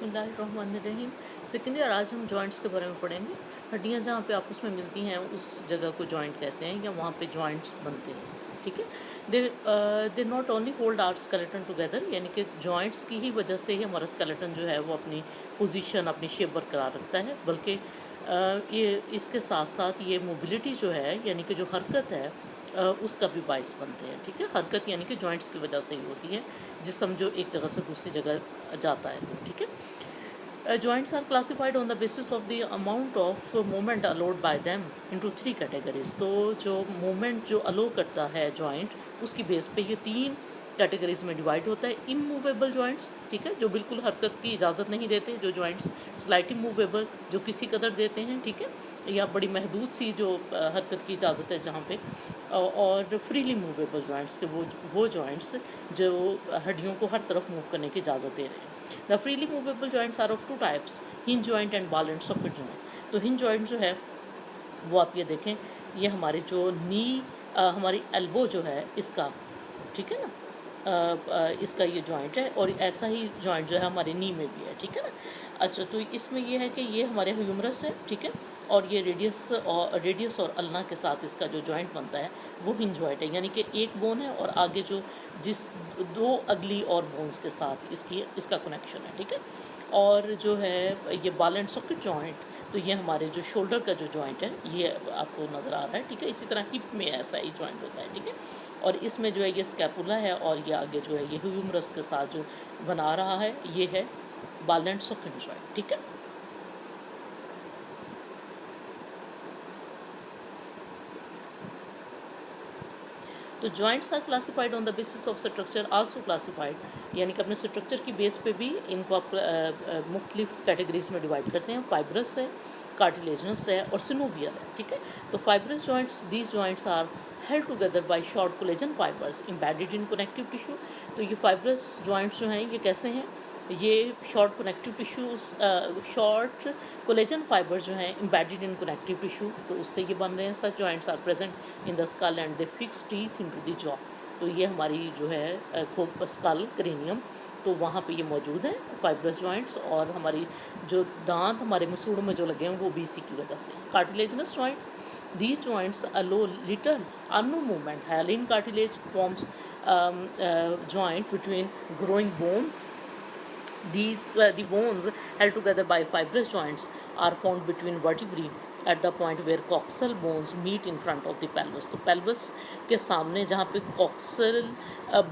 बिस्मिल्लाहिर्रहमानिर्रहीम। Second year आज हम जॉइंट्स के बारे में पढ़ेंगे। हड्डियाँ जहाँ पे आपस में मिलती हैं उस जगह को जॉइंट कहते हैं या वहाँ पे जॉइंट्स बनते हैं, ठीक है। They not only hold our skeleton together, यानी कि जॉइंट्स की ही वजह से ही हमारा स्केलेटन जो है वो अपनी पोजीशन, अपनी शेप बरकरार रखता है, बल्कि ये इसके साथ साथ ये मोबिलिटी जो है, यानी कि जो हरकत है उसका भी बाइस बनते हैं, ठीक है। हरकत यानी कि जॉइंट्स की वजह से ही होती है, जिसम जो एक जगह से दूसरी जगह जाता है, तो ठीक है। Joints are classified on the basis of the amount of movement allowed by them into 3 categories. तो जो मोमेंट जो अलो करता है जॉइंट, उसकी बेस पे ये 3 कैटेगरीज में डिवाइड होता है। इमूवेबल जॉइंट्स, ठीक है, जो बिल्कुल हरकत की इजाज़त नहीं देते, जो जॉइंट्स स्लाइटली मूवेबल, जो किसी कदर देते हैं, ठीक है, या बड़ी महदूद सी जो हरकत की इजाज़त है जहाँ पे, और फ्रीली मूवेबल जॉइंट्स के वो जॉइंट्स जो हड्डियों को हर तरफ मूव करने की इजाज़त दे रहे हैं। The freely movable joints are of 2 types, hinge joint and ball and socket joint. तो हिंज जॉइंट जो है वो आप ये देखें, ये हमारे जो नी हमारी एल्बो जो है इसका, ठीक है ना, इसका ये जॉइंट है, और ऐसा ही जॉइंट जो है हमारे नी में भी है, ठीक है ना। अच्छा, तो इसमें ये है कि ये हमारे ह्यूमरस है, ठीक है, और ये रेडियस और अल्ना के साथ इसका जो जॉइंट बनता है वो हिंज जॉइंट है, यानी कि एक बोन है और आगे जो जिस 2 अगली और बोन्स के साथ इसका कनेक्शन है, ठीक है। और जो है ये बॉल एंड सॉकेट जॉइंट, तो ये हमारे जो शोल्डर का जो जॉइंट है ये आपको नज़र आ रहा है, ठीक है। इसी तरह हिप में ऐसा ही जॉइंट होता है, ठीक है। और इसमें जो है ये स्कैपुला है, और ये आगे जो है ये ह्यूमरस के साथ जो बना रहा है ये है बॉल एंड सॉकेट जॉइंट, ठीक है। तो joints are classified on the basis of structure also classified, यानी कि अपने स्ट्रक्चर की बेस पे भी इनको आप मुख्तलिफ कैटेगरीज में डिवाइड करते हैं। फाइब्रस है, कार्टिलेजनस है और सिनोवियल है, ठीक है। तो fibrous joints, these joints are held together by short collagen fibres embedded in connective tissue. तो ये फाइब्रस जॉइंट्स जो हैं ये कैसे हैं, ये short connective tissues, short collagen fibres जो हैं एम्बेडेड इन कनेक्टिव टिश्यू, तो उससे ये बन रहे हैं। Such joints are present in the skull and they fix teeth into the jaw. तो ये हमारी जो है स्कल क्रेनियम, तो वहाँ पे ये मौजूद है फाइब्रस जॉइंट्स, और हमारी जो दांत हमारे मसूड़ों में जो लगे हैं वो भी इसी की वजह से। Cartilaginous joints, these joints allow little or no movement. Hyaline cartilage forms joint between growing bones. The bones held together by fibrous joints are found between vertebrae at the point where coxal bones meet in front of the pelvis. तो pelvis के सामने जहाँ पे coxal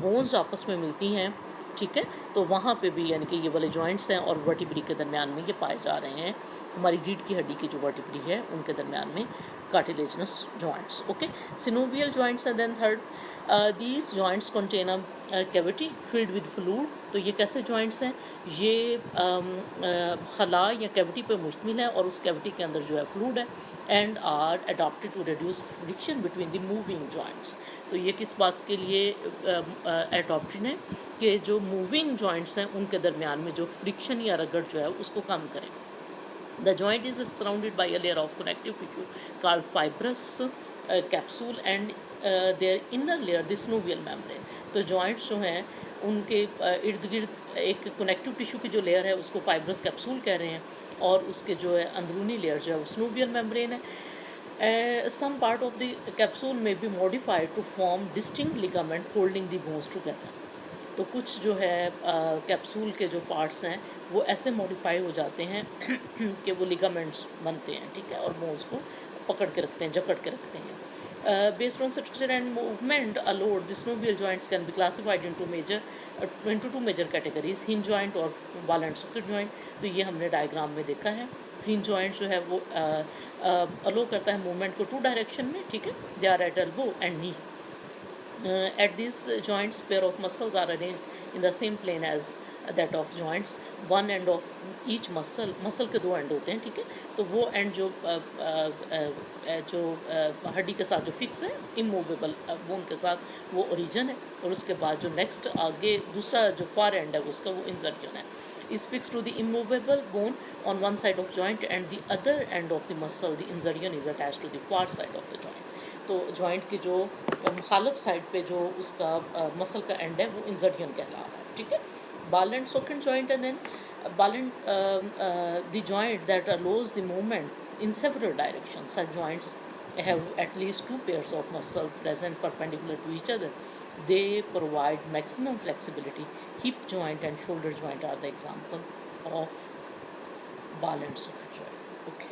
bones आपस में मिलती हैं, ठीक है, तो वहाँ पे भी यानी कि ये वाले जॉइंट्स हैं, और वर्टिब्री के दरमियान में ये पाए जा रहे हैं। हमारी रीढ़ की हड्डी की जो वर्टिब्री है उनके दरमियान में cartilaginous joints, okay. Synovial joints and then third, these joints contain a cavity filled with fluid. तो ये कैसे जॉइंट्स हैं, ये खला या कैविटी पे मुश्तमिल है, और उस कैविटी के अंदर जो है फ्लूइड है, and are adopted to reduce friction between the moving joints. तो ये किस बात के लिए एडॉप्टेड है कि जो मूविंग जॉइंट्स हैं उनके दरमियान में जो फ्रिक्शन या रगड़ जो है उसको कम करें। The joint is surrounded by a layer of connective tissue called fibrous capsule and their inner layer the synovial membrane. तो joints जो हैं उनके इर्द गिर्द एक कनेक्टिव टिश्यू की जो लेयर है उसको फाइब्रस कैप्सूल कह रहे हैं, और उसके जो है अंदरूनी लेयर जो है वो सिनोवियल मेम्ब्रेन है। Some part of the capsule may be modified to form distinct ligament holding the bones together. तो कुछ जो है कैप्सूल के जो पार्ट्स हैं वो ऐसे मॉडिफाई हो जाते हैं कि वो लिगामेंट्स बनते हैं, ठीक है, और बोन्स को पकड़ के रखते हैं, जकड़ के रखते हैं। Based on structure and movement allowed the synovial joints can be classified into 2 major categories, hinge joint और बॉल एंड सॉकेट जॉइंट। तो ये हमने डायग्राम में देखा है। हिंज जॉइंट जो है वो अलो करता है मूवमेंट को 2 डायरेक्शन में, ठीक है, they are at elbow and knee. At these joints, pair of muscles are arranged in the same plane as that of joints. One end of each muscle के 2 एंड होते हैं, ठीक है, तो वो एंड जो हड्डी के साथ जो फिक्स है इमूवेबल बोन के साथ वो ओरिजिन है, और उसके बाद जो नेक्स्ट आगे दूसरा जो फार एंड है उसका वो इंसर्जन है. Is fixed to the immovable bone on one side of joint, and the other end of the muscle, the insertion, is attached to the far side of the joint. तो joint की जो मुखालफ side पे जो उसका muscle का and है वो insertion कहला रहा है, ठीक है. Ball and socket joint and then ball and the joint that allows the movement in several directions. Such joints have at least two pairs of muscles present perpendicular to each other. They provide maximum flexibility. Hip joint and shoulder joint are the example of ball and socket joint. Okay.